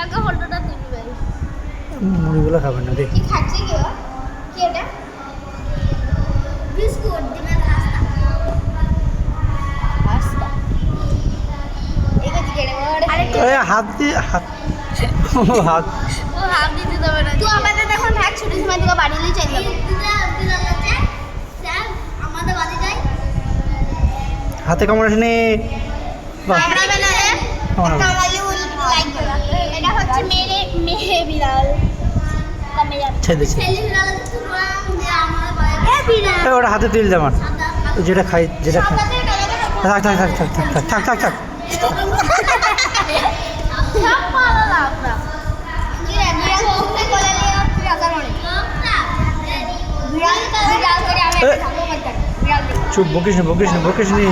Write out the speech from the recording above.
আগে হলটা তুলবে মুড়িগুলো খাবেন না দেখি কি খাচ্ছে কি ও কি এটা বিস্কুট ডিমের পাস্তা এটা কি রে আরে হাত দিয়ে হাত হাত ও হাত দিতে দেবে না তুই আমাদের এখন ভাগ ছোট সময় থেকে বাড়িলেই চাই যাবো স্যার আমাদের বাড়ি যাই হাতে কামড়াস নি বাহ কামড়াবে না রে কামড়ালে ওই লাইক এটা হচ্ছে মেয়ে বিড়াল কমে যাচ্ছে ছেড়ে দিচ্ছি ছেলে বিড়াল তো রং দিয়ে আমাদের বাড়ি এ বিড়াল ওটা হাতে তুল দে আমার যেটা খাই যেটা খাই থাক থাক থাক থাক থাক থাক থাক থাক সব পালা লাগনা বিড়াল ছুটে চলে গেল বিড়াল মনে বিড়াল করে আমি থাকবো মত বিড়াল চুপ বকিস নি